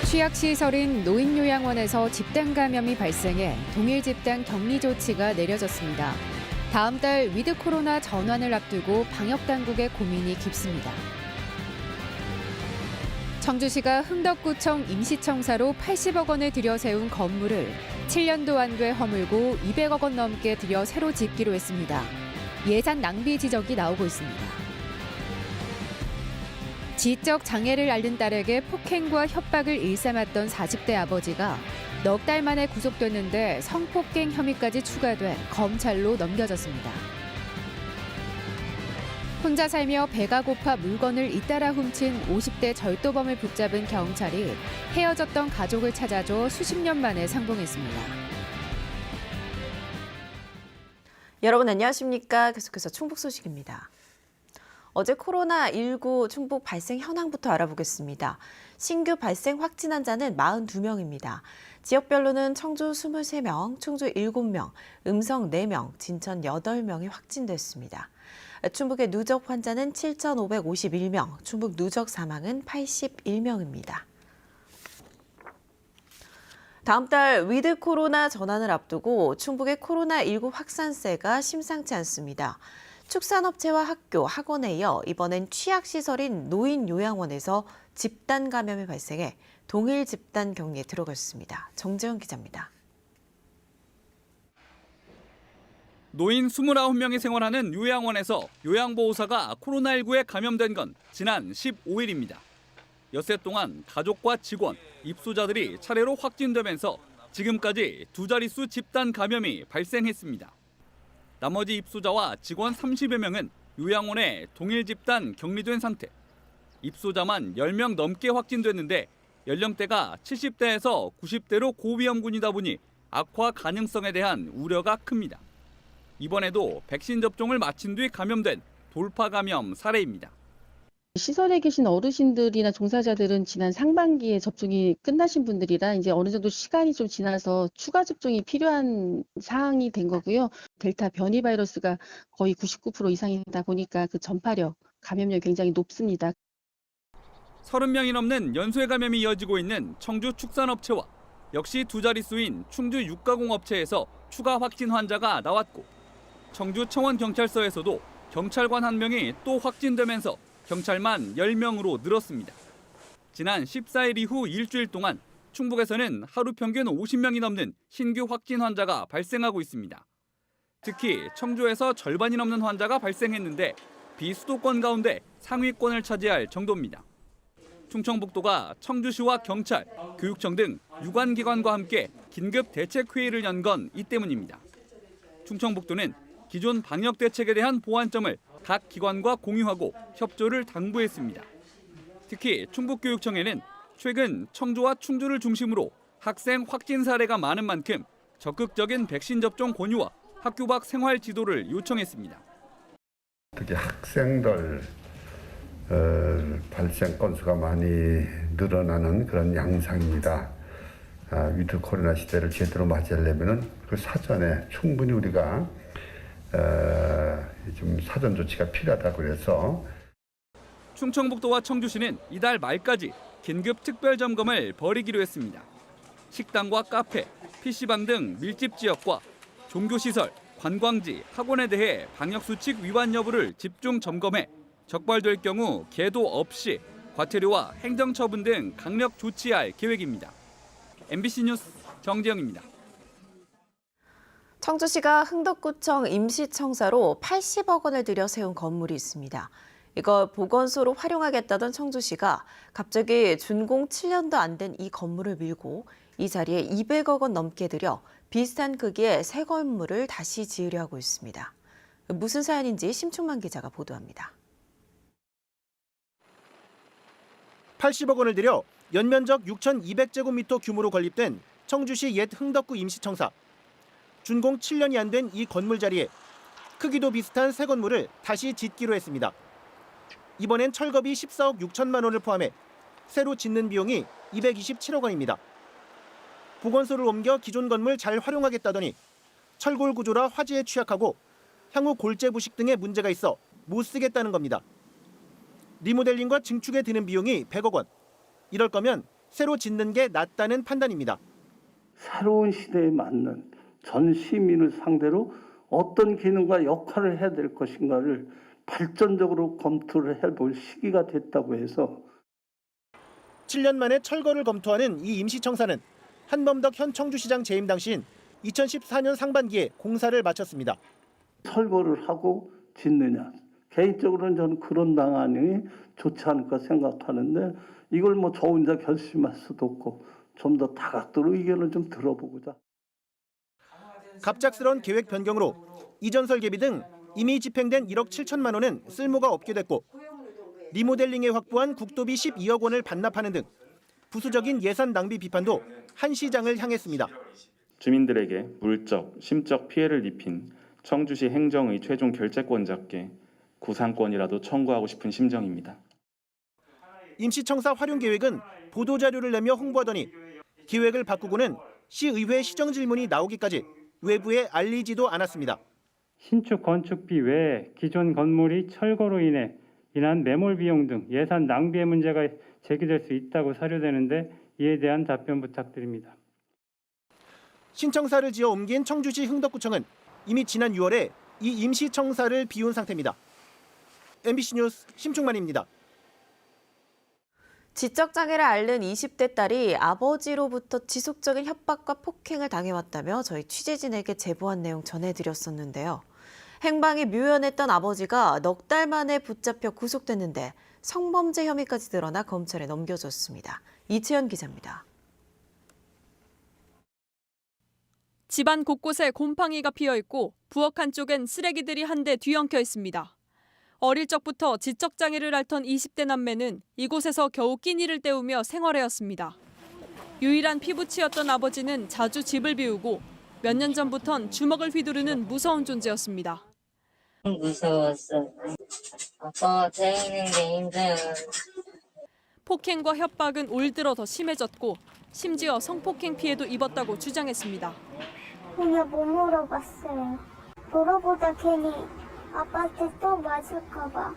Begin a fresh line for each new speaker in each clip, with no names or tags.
취약시설인 노인요양원에서 집단 감염이 발생해 동일 집단 격리 조치가 내려졌습니다. 다음 달 위드 코로나 전환을 앞두고 방역당국의 고민이 깊습니다. 청주시가 흥덕구청 임시청사로 80억 원을 들여 세운 건물을 7년도 안 돼 허물고 200억 원 넘게 들여 새로 짓기로 했습니다. 예산 낭비 지적이 나오고 있습니다. 지적 장애를 앓는 딸에게 폭행과 협박을 일삼았던 40대 아버지가 넉 달 만에 구속됐는데 성폭행 혐의까지 추가돼 검찰로 넘겨졌습니다. 혼자 살며 배가 고파 물건을 잇따라 훔친 50대 절도범을 붙잡은 경찰이 헤어졌던 가족을 찾아줘 수십 년 만에 상봉했습니다.
여러분 안녕하십니까? 계속해서 충북 소식입니다. 어제 코로나19 충북 발생 현황부터 알아보겠습니다. 신규 발생 확진 환자는 42명입니다. 지역별로는 청주 23명, 충주 7명, 음성 4명, 진천 8명이 확진됐습니다. 충북의 누적 환자는 7,551명, 충북 누적 사망은 81명입니다. 다음 달 위드 코로나 전환을 앞두고 충북의 코로나19 확산세가 심상치 않습니다. 축산업체와 학교, 학원에 이어 이번엔 취약시설인 노인요양원에서 집단 감염이 발생해 동일 집단 격리에 들어갔습니다. 정재현 기자입니다.
노인 29명이 생활하는 요양원에서 요양보호사가 코로나19에 감염된 건 지난 15일입니다. 엿새 동안 가족과 직원, 입소자들이 차례로 확진되면서 지금까지 두 자릿수 집단 감염이 발생했습니다. 나머지 입소자와 직원 30여 명은 요양원에 동일 집단 격리된 상태. 입소자만 10명 넘게 확진됐는데 연령대가 70대에서 90대로 고위험군이다 보니 악화 가능성에 대한 우려가 큽니다. 이번에도 백신 접종을 마친 뒤 감염된 돌파 감염 사례입니다.
시설에 계신 어르신들이나 종사자들은 지난 상반기에 접종이 끝나신 분들이라 이제 어느 정도 시간이 좀 지나서 추가 접종이 필요한 상황이 된 거고요. 델타 변이 바이러스가 거의 99% 이상이다 보니까 그 전파력, 감염력이 굉장히 높습니다.
30명이 넘는 연쇄 감염이 이어지고 있는 청주 축산업체와 역시 두 자릿수인 충주 육가공업체에서 추가 확진 환자가 나왔고 청주 청원경찰서에서도 경찰관 1명이 또 확진되면서 경찰만 10명으로 늘었습니다. 지난 14일 이후 일주일 동안 충북에서는 하루 평균 50명이 넘는 신규 확진 환자가 발생하고 있습니다. 특히 청주에서 절반이 넘는 환자가 발생했는데 비수도권 가운데 상위권을 차지할 정도입니다. 충청북도가 청주시와 경찰, 교육청 등 유관기관과 함께 긴급 대책회의를 연 건 이 때문입니다. 충청북도는 기존 방역 대책에 대한 보완점을 각 기관과 공유하고 협조를 당부했습니다. 특히 충북교육청에는 최근 청주와 충주를 중심으로 학생 확진 사례가 많은 만큼 적극적인 백신 접종 권유와 학교 밖 생활 지도를 요청했습니다.
특히 학생들 발생 건수가 많이 늘어나는 그런 양상입니다. 위드 코로나 시대를 제대로 맞이하려면 그 사전에 충분히 우리가 좀 사전 조치가 필요하다고 해서
충청북도와 청주시는 이달 말까지 긴급 특별 점검을 벌이기로 했습니다. 식당과 카페, PC방 등 밀집 지역과 종교시설, 관광지, 학원에 대해 방역수칙 위반 여부를 집중 점검해 적발될 경우 계도 없이 과태료와 행정처분 등 강력 조치할 계획입니다. MBC 뉴스 정재영입니다.
청주시가 흥덕구청 임시청사로 80억 원을 들여 세운 건물이 있습니다. 이걸 보건소로 활용하겠다던 청주시가 갑자기 준공 7년도 안 된 이 건물을 밀고 이 자리에 200억 원 넘게 들여 비슷한 크기의 새 건물을 다시 지으려 하고 있습니다. 무슨 사연인지 심충만 기자가 보도합니다.
80억 원을 들여 연면적 6,200제곱미터 규모로 건립된 청주시 옛 흥덕구 임시청사. 준공 7년이 안 된 이 건물 자리에 크기도 비슷한 새 건물을 다시 짓기로 했습니다. 이번엔 철거비 14억 6천만 원을 포함해 새로 짓는 비용이 227억 원입니다. 보건소를 옮겨 기존 건물 잘 활용하겠다더니 철골 구조라 화재에 취약하고 향후 골재 부식 등의 문제가 있어 못 쓰겠다는 겁니다. 리모델링과 증축에 드는 비용이 100억 원. 이럴 거면 새로 짓는 게 낫다는 판단입니다.
새로운 시대에 맞는 전 시민을 상대로 어떤 기능과 역할을 해야 될 것인가를 발전적으로 검토를 해볼 시기가 됐다고 해서
7년 만에 철거를 검토하는 이 임시청사는 한범덕 현 청주시장 재임 당시인 2014년 상반기에 공사를 마쳤습니다.
철거를 하고 짓느냐. 개인적으로는 저는 그런 방안이 좋지 않을까 생각하는데 이걸 뭐 저 혼자 결심할 수도 없고 좀 더 다각도로 의견을 좀 들어보고자.
갑작스런 계획 변경으로 이전 설계비 등 이미 집행된 1억 7천만 원은 쓸모가 없게 됐고 리모델링에 확보한 국도비 12억 원을 반납하는 등 부수적인 예산 낭비 비판도 한 시장을 향했습니다.
주민들에게 물적, 심적 피해를 입힌 청주시 행정의 최종 결재권자께 구상권이라도 청구하고 싶은 심정입니다.
임시청사 활용 계획은 보도자료를 내며 홍보하더니 기획을 바꾸고는 시의회 시정질문이 나오기까지 외부에 알리지도 않았습니다.
신축 건축비 외에 기존 건물이 철거로 인한 매몰 비용 등 예산 낭비의 문제가 제기될 수 있다고 사료되는데 이에 대한 답변 부탁드립니다.
신청사를 지어 옮긴 청주시 흥덕구청은 이미 지난 6월에 이 임시청사를 비운 상태입니다. MBC 뉴스 심충만입니다.
지적장애를 앓는 20대 딸이 아버지로부터 지속적인 협박과 폭행을 당해왔다며 저희 취재진에게 제보한 내용 전해드렸었는데요. 행방이 묘연했던 아버지가 넉 달 만에 붙잡혀 구속됐는데 성범죄 혐의까지 드러나 검찰에 넘겨졌습니다. 이채연 기자입니다.
집안 곳곳에 곰팡이가 피어있고 부엌 한쪽엔 쓰레기들이 한데 뒤엉켜 있습니다. 어릴 적부터 지적장애를 앓던 20대 남매는 이곳에서 겨우 끼니를 때우며 생활해왔습니다. 유일한 피부치였던 아버지는 자주 집을 비우고 몇 년 전부턴 주먹을 휘두르는 무서운 존재였습니다.
무서웠어. 아빠가 데리는 게 힘들어.
폭행과 협박은 올 들어 더 심해졌고 심지어 성폭행 피해도 입었다고 주장했습니다.
그냥 못 물어봤어요. 물어보다 괜히 아빠한테 또 맞을까 봐.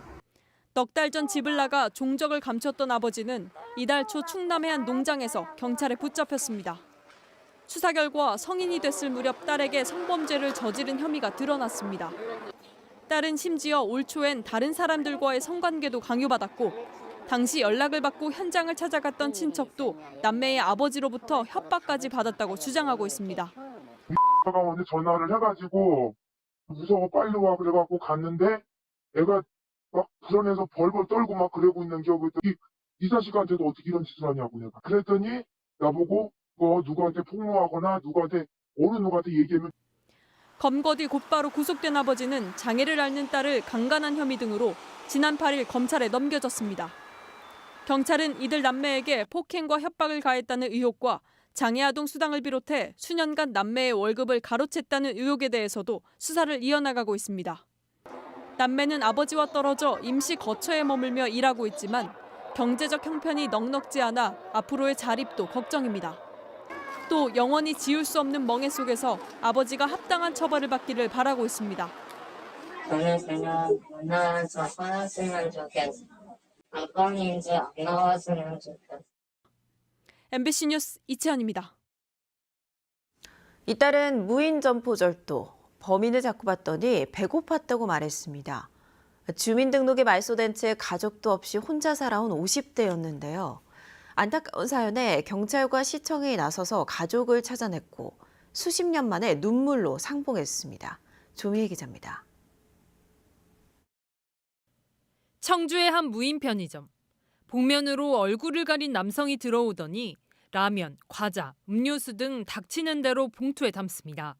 넉 달 전 집을 나가 종적을 감췄던 아버지는 이달 초 충남의 한 농장에서 경찰에 붙잡혔습니다. 수사 결과 성인이 됐을 무렵 딸에게 성범죄를 저지른 혐의가 드러났습니다. 딸은 심지어 올 초엔 다른 사람들과의 성관계도 강요받았고 당시 연락을 받고 현장을 찾아갔던 친척도 남매의 아버지로부터 협박까지 받았다고 주장하고 있습니다.
가 먼저 전화를 해가지고 무서워 빨리 와 그래갖고 갔는데 애가 막 불안해서 벌벌 떨고 막 그러고 있는 기억이 있더니 이 자식한테도 어떻게 이런 짓을 하냐고 내가 그랬더니 나보고 누구한테 폭로하거나 어느 누구한테 얘기하면
검거 뒤 곧바로 구속된 아버지는 장애를 앓는 딸을 강간한 혐의 등으로 지난 8일 검찰에 넘겨졌습니다. 경찰은 이들 남매에게 폭행과 협박을 가했다는 의혹과 장애아동 수당을 비롯해 수년간 남매의 월급을 가로챘다는 의혹에 대해서도 수사를 이어나가고 있습니다. 남매는 아버지와 떨어져 임시 거처에 머물며 일하고 있지만 경제적 형편이 넉넉지 않아 앞으로의 자립도 걱정입니다. 또 영원히 지울 수 없는 멍해 속에서 아버지가 합당한 처벌을 받기를 바라고 있습니다.
저는 그냥 만나서 살았으면 좋겠어. 아빠는 이제 안 나왔으면 좋겠어.
MBC 뉴스 이채연입니다.
이 딸은 무인 점포절도. 범인을 잡고 봤더니 배고팠다고 말했습니다. 주민등록에 말소된 채 가족도 없이 혼자 살아온 50대였는데요. 안타까운 사연에 경찰과 시청이 나서서 가족을 찾아냈고 수십 년 만에 눈물로 상봉했습니다. 조미애 기자입니다.
청주의 한 무인 편의점. 복면으로 얼굴을 가린 남성이 들어오더니 라면, 과자, 음료수 등 닥치는 대로 봉투에 담습니다.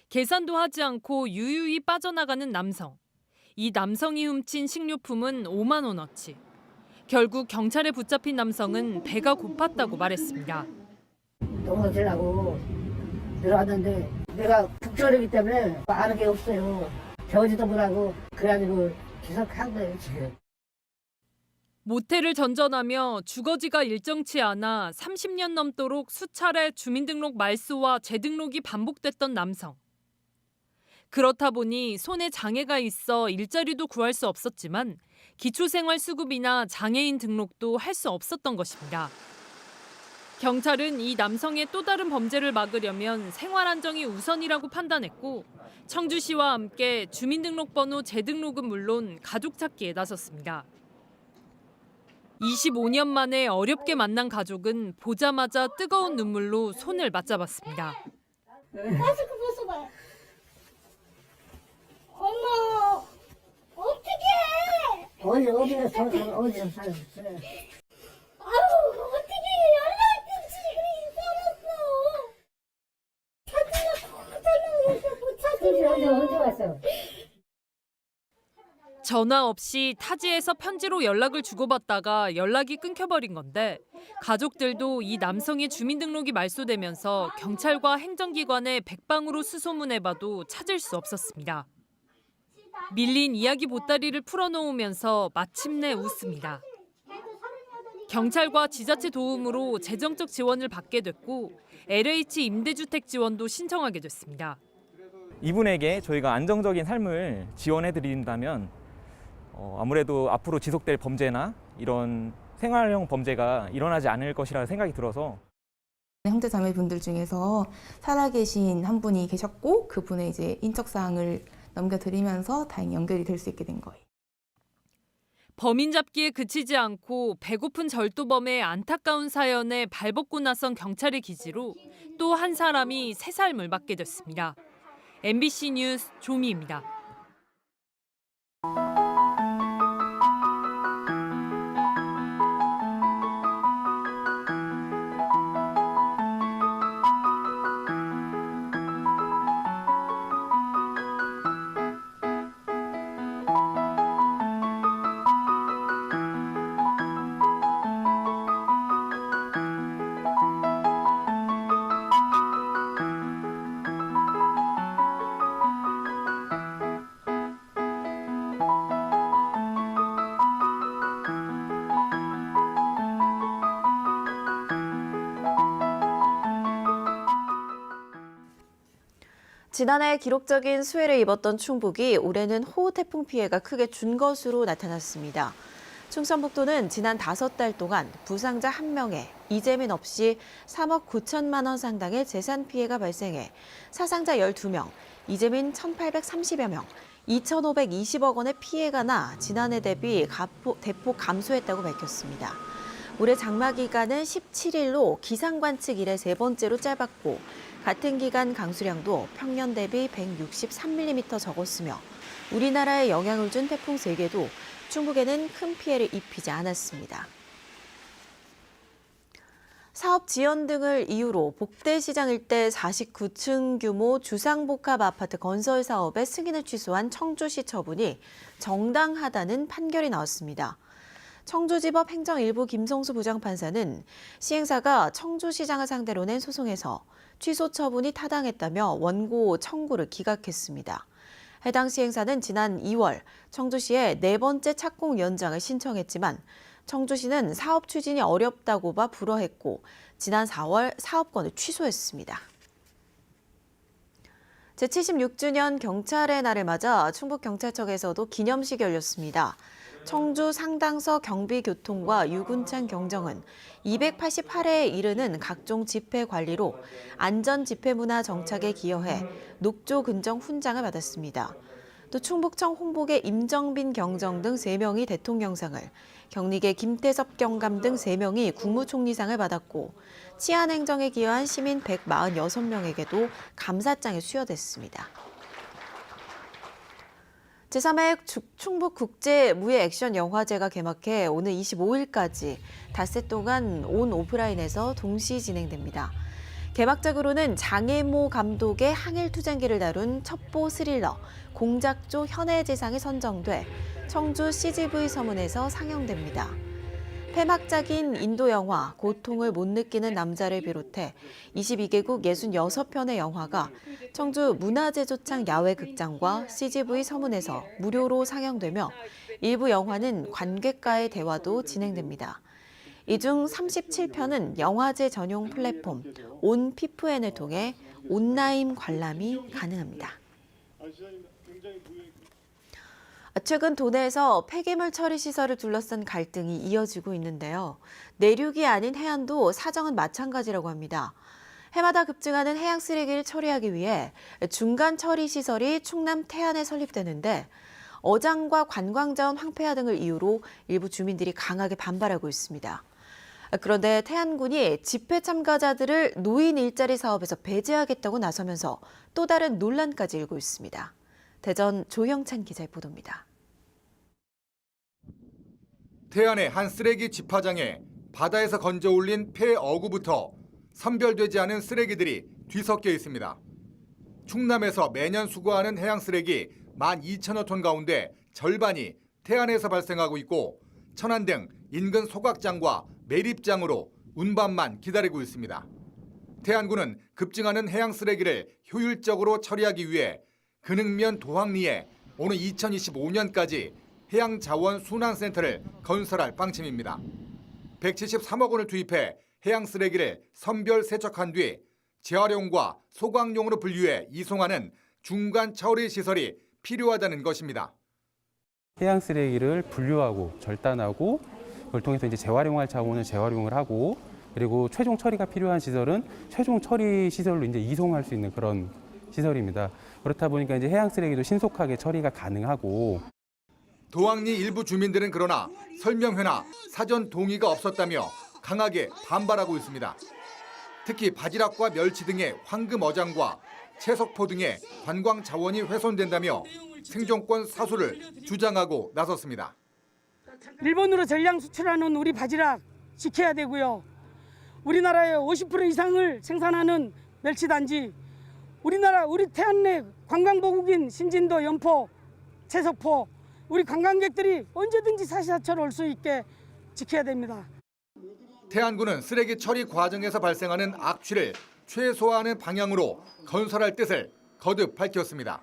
계산도 하지 않고 유유히 빠져나가는 남성. 이 남성이 훔친 식료품은 5만 원어치. 결국 경찰에 붙잡힌 남성은 배가 고팠다고 말했습니다.
넘어지려고 들어왔는데 내가 북절이기 때문에 아는 게 없어요. 배우지도 못하고 그래가지고 기석한 거예요 지금.
모텔을 전전하며 주거지가 일정치 않아 30년 넘도록 수차례 주민등록 말소와 재등록이 반복됐던 남성. 그렇다 보니 손에 장애가 있어 일자리도 구할 수 없었지만 기초생활수급이나 장애인 등록도 할 수 없었던 것입니다. 경찰은 이 남성의 또 다른 범죄를 막으려면 생활안정이 우선이라고 판단했고 청주시와 함께 주민등록번호 재등록은 물론 가족 찾기에 나섰습니다. 25년 만에 어렵게 만난 가족은 보자마자 뜨거운 눈물로 손을 맞잡았습니다.
마스크 벗어봐요. 엄마, 어떡해!
어디서 살았어요?
아유, 어떻게 연락했지? 그래, 살았어. 못 찾으면
어디 갔어?
전화 없이 타지에서 편지로 연락을 주고받다가 연락이 끊겨버린 건데 가족들도 이 남성의 주민등록이 말소되면서 경찰과 행정기관에 백방으로 수소문해봐도 찾을 수 없었습니다. 밀린 이야기 보따리를 풀어놓으면서 마침내 웃습니다. 경찰과 지자체 도움으로 재정적 지원을 받게 됐고 LH 임대주택 지원도 신청하게 됐습니다.
이분에게 저희가 안정적인 삶을 지원해드린다면 아무래도 앞으로 지속될 범죄나 이런 생활형 범죄가 일어나지 않을 것이라 생각이 들어서
형제자매분들 중에서 살아계신 한 분이 계셨고 그분의 이제 인적사항을 넘겨드리면서 다행히 연결이 될 수 있게 된 거예요.
범인 잡기에 그치지 않고 배고픈 절도범의 안타까운 사연에 발벗고 나선 경찰의 기지로 또 한 사람이 새 삶을 맞게 됐습니다. MBC 뉴스 조미입니다.
지난해 기록적인 수해를 입었던 충북이 올해는 호우 태풍 피해가 크게 준 것으로 나타났습니다. 충청북도는 지난 5달 동안 부상자 1명에 이재민 없이 3억 9천만 원 상당의 재산 피해가 발생해 사상자 12명, 이재민 1,830여 명, 2,520억 원의 피해가 나 지난해 대비 대폭 감소했다고 밝혔습니다. 올해 장마 기간은 17일로 기상 관측 이래 3번째로 짧았고 같은 기간 강수량도 평년 대비 163mm 적었으며 우리나라에 영향을 준 태풍 3개도 충북에는 큰 피해를 입히지 않았습니다. 사업 지연 등을 이유로 복대시장 일대 49층 규모 주상복합 아파트 건설 사업의 승인을 취소한 청주시 처분이 정당하다는 판결이 나왔습니다. 청주지법 행정 1부 김성수 부장판사는 시행사가 청주시장을 상대로 낸 소송에서 취소 처분이 타당했다며 원고 청구를 기각했습니다. 해당 시행사는 지난 2월 청주시에 4번째 착공 연장을 신청했지만 청주시는 사업 추진이 어렵다고 봐 불허했고 지난 4월 사업권을 취소했습니다. 제76주년 경찰의 날을 맞아 충북경찰청에서도 기념식이 열렸습니다. 청주 상당서 경비교통과 유군창 경정은 288회에 이르는 각종 집회 관리로 안전 집회 문화 정착에 기여해 녹조 근정 훈장을 받았습니다. 또 충북청 홍보계 임정빈 경정 등 3명이 대통령상을, 경리계 김태섭 경감 등 3명이 국무총리상을 받았고 치안행정에 기여한 시민 146명에게도 감사장이 수여됐습니다. 제3회 충북국제무예 액션 영화제가 개막해 오늘 25일까지 닷새 동안 온 오프라인에서 동시 진행됩니다. 개막작으로는 장혜모 감독의 항일투쟁기를 다룬 첩보 스릴러 공작조 현해지상이 선정돼 청주 CGV 서문에서 상영됩니다. 폐막작인 인도 영화 고통을 못 느끼는 남자를 비롯해 22개국 66편의 영화가 청주 문화제조창 야외극장과 CGV 서문에서 무료로 상영되며 일부 영화는 관객과의 대화도 진행됩니다. 이 중 37편은 영화제 전용 플랫폼 온피프엔을 통해 온라인 관람이 가능합니다. 최근 도내에서 폐기물 처리 시설을 둘러싼 갈등이 이어지고 있는데요. 내륙이 아닌 해안도 사정은 마찬가지라고 합니다. 해마다 급증하는 해양 쓰레기를 처리하기 위해 중간 처리 시설이 충남 태안에 설립되는데 어장과 관광자원 황폐화 등을 이유로 일부 주민들이 강하게 반발하고 있습니다. 그런데 태안군이 집회 참가자들을 노인 일자리 사업에서 배제하겠다고 나서면서 또 다른 논란까지 일고 있습니다. 대전 조형찬 기자의 보도입니다.
태안의 한 쓰레기 집화장에 바다에서 건져 올린 폐 어구부터 선별되지 않은 쓰레기들이 뒤섞여 있습니다. 충남에서 매년 수거하는 해양 쓰레기 12,000여 톤 가운데 절반이 태안에서 발생하고 있고 천안 등 인근 소각장과 매립장으로 운반만 기다리고 있습니다. 태안군은 급증하는 해양 쓰레기를 효율적으로 처리하기 위해 근흥면 도항리에 오는 2025년까지 해양자원순환센터를 건설할 방침입니다. 173억 원을 투입해 해양 쓰레기를 선별 세척한 뒤 재활용과 소각용으로 분류해 이송하는 중간 처리 시설이 필요하다는 것입니다.
해양 쓰레기를 분류하고 절단하고 그걸 통해서 이제 재활용할 자원은 재활용을 하고 그리고 최종 처리가 필요한 시설은 최종 처리 시설로 이제 이송할 수 있는 그런 시설입니다. 그렇다 보니까 이제 해양 쓰레기도 신속하게 처리가 가능하고.
도항리 일부 주민들은 그러나 설명회나 사전 동의가 없었다며 강하게 반발하고 있습니다. 특히 바지락과 멸치 등의 황금 어장과 채석포 등의 관광 자원이 훼손된다며 생존권 사수를 주장하고 나섰습니다.
일본으로 전량 수출하는 우리 바지락 지켜야 되고요. 우리나라의 50% 이상을 생산하는 멸치단지, 우리 태안 내 관광보국인 신진도, 연포, 채석포, 우리 관광객들이 언제든지 사시사철 올 수 있게 지켜야 됩니다.
태안군은 쓰레기 처리 과정에서 발생하는 악취를 최소화하는 방향으로 건설할 뜻을 거듭 밝혔습니다.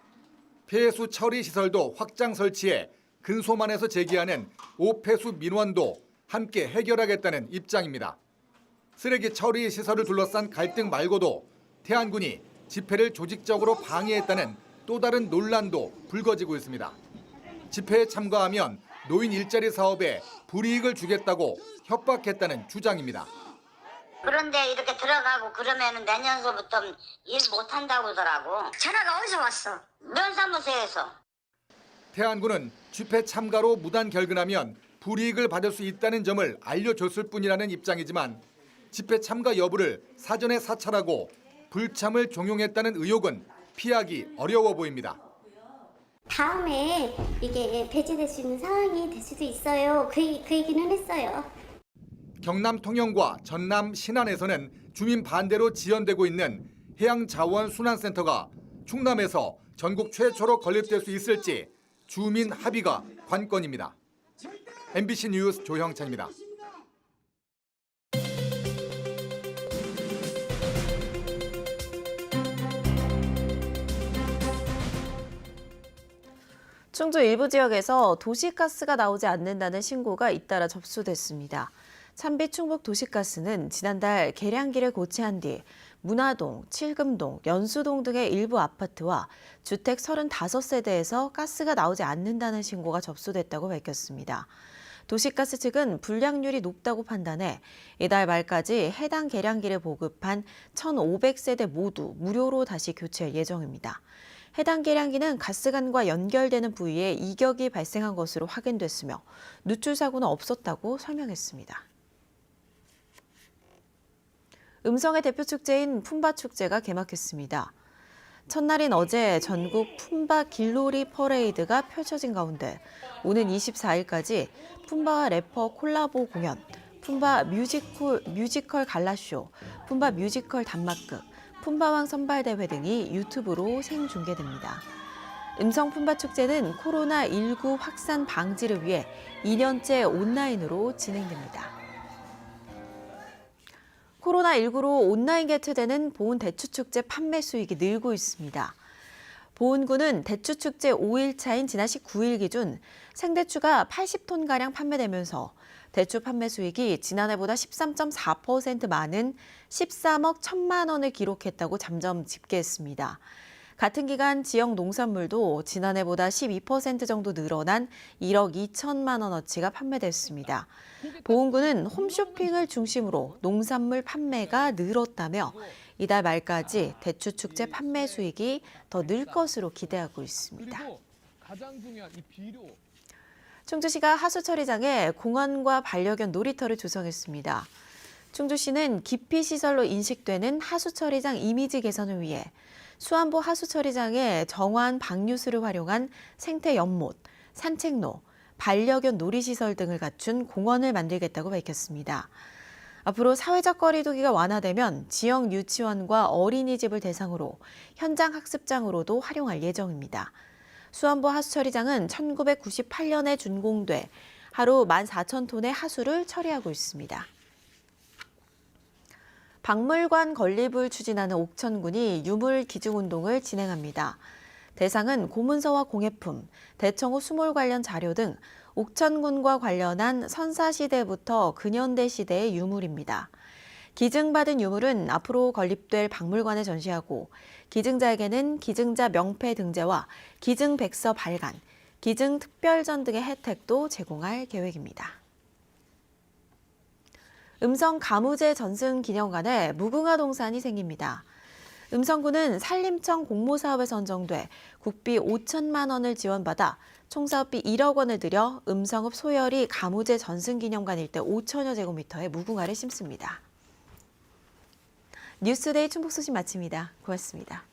폐수 처리 시설도 확장 설치해 근소만에서 제기하는 오폐수 민원도 함께 해결하겠다는 입장입니다. 쓰레기 처리 시설을 둘러싼 갈등 말고도 태안군이 집회를 조직적으로 방해했다는 또 다른 논란도 불거지고 있습니다. 집회에 참가하면 노인 일자리 사업에 불이익을 주겠다고 협박했다는 주장입니다.
그런데 이렇게 들어가고 그러면 내년서부터 일 못한다고 하더라고. 전화가 어디서 왔어? 면사무소에서.
태안군은 집회 참가로 무단 결근하면 불이익을 받을 수 있다는 점을 알려줬을 뿐이라는 입장이지만 집회 참가 여부를 사전에 사찰하고 불참을 종용했다는 의혹은 피하기 어려워 보입니다.
다음에 이게 배제될 수 있는 상황이 될 수도 있어요. 그 얘기는 했어요.
경남 통영과 전남 신안에서는 주민 반대로 지연되고 있는 해양자원순환센터가 충남에서 전국 최초로 건립될 수 있을지 주민 합의가 관건입니다. MBC 뉴스 조형찬입니다.
충주 일부 지역에서 도시가스가 나오지 않는다는 신고가 잇따라 접수됐습니다. 찬비 충북 도시가스는 지난달 계량기를 고치한 뒤 문화동, 칠금동, 연수동 등의 일부 아파트와 주택 35세대에서 가스가 나오지 않는다는 신고가 접수됐다고 밝혔습니다. 도시가스 측은 불량률이 높다고 판단해 이달 말까지 해당 계량기를 보급한 1,500세대 모두 무료로 다시 교체할 예정입니다. 해당 계량기는 가스관과 연결되는 부위에 이격이 발생한 것으로 확인됐으며 누출 사고는 없었다고 설명했습니다. 음성의 대표 축제인 품바축제가 개막했습니다. 첫날인 어제 전국 품바 길놀이 퍼레이드가 펼쳐진 가운데 오는 24일까지 품바와 래퍼 콜라보 공연, 품바 뮤지컬 갈라쇼, 품바 뮤지컬 단막극, 품바왕 선발대회 등이 유튜브로 생중계됩니다. 음성 품바축제는 코로나19 확산 방지를 위해 2년째 온라인으로 진행됩니다. 코로나19로 온라인 개최되는 보은 대추축제 판매 수익이 늘고 있습니다. 보은군은 대추축제 5일차인 지난 19일 기준 생대추가 80톤가량 판매되면서 대추 판매 수익이 지난해보다 13.4% 많은 13억 1천만 원을 기록했다고 잠정 집계했습니다. 같은 기간 지역 농산물도 지난해보다 12% 정도 늘어난 1억 2천만 원어치가 판매됐습니다. 보은군은 홈쇼핑을 중심으로 농산물 판매가 늘었다며 이달 말까지 대추축제 판매 수익이 더 늘 것으로 기대하고 있습니다. 충주시가 하수처리장에 공원과 반려견 놀이터를 조성했습니다. 충주시는 기피시설로 인식되는 하수처리장 이미지 개선을 위해 수안보 하수처리장에 정화한 방류수를 활용한 생태 연못, 산책로, 반려견 놀이시설 등을 갖춘 공원을 만들겠다고 밝혔습니다. 앞으로 사회적 거리두기가 완화되면 지역 유치원과 어린이집을 대상으로 현장 학습장으로도 활용할 예정입니다. 수안보 하수처리장은 1998년에 준공돼 하루 14,000톤의 하수를 처리하고 있습니다. 박물관 건립을 추진하는 옥천군이 유물 기증운동을 진행합니다. 대상은 고문서와 공예품, 대청호 수몰 관련 자료 등 옥천군과 관련한 선사시대부터 근현대 시대의 유물입니다. 기증받은 유물은 앞으로 건립될 박물관에 전시하고 기증자에게는 기증자 명패 등재와 기증백서 발간, 기증특별전 등의 혜택도 제공할 계획입니다. 음성 가무제 전승 기념관에 무궁화 동산이 생깁니다. 음성군은 산림청 공모사업에 선정돼 국비 5천만 원을 지원받아 총 사업비 1억 원을 들여 음성읍 소열이 가무제 전승 기념관 일대 5천여 제곱미터의 무궁화를 심습니다. 뉴스데이 충북 소식 마칩니다. 고맙습니다.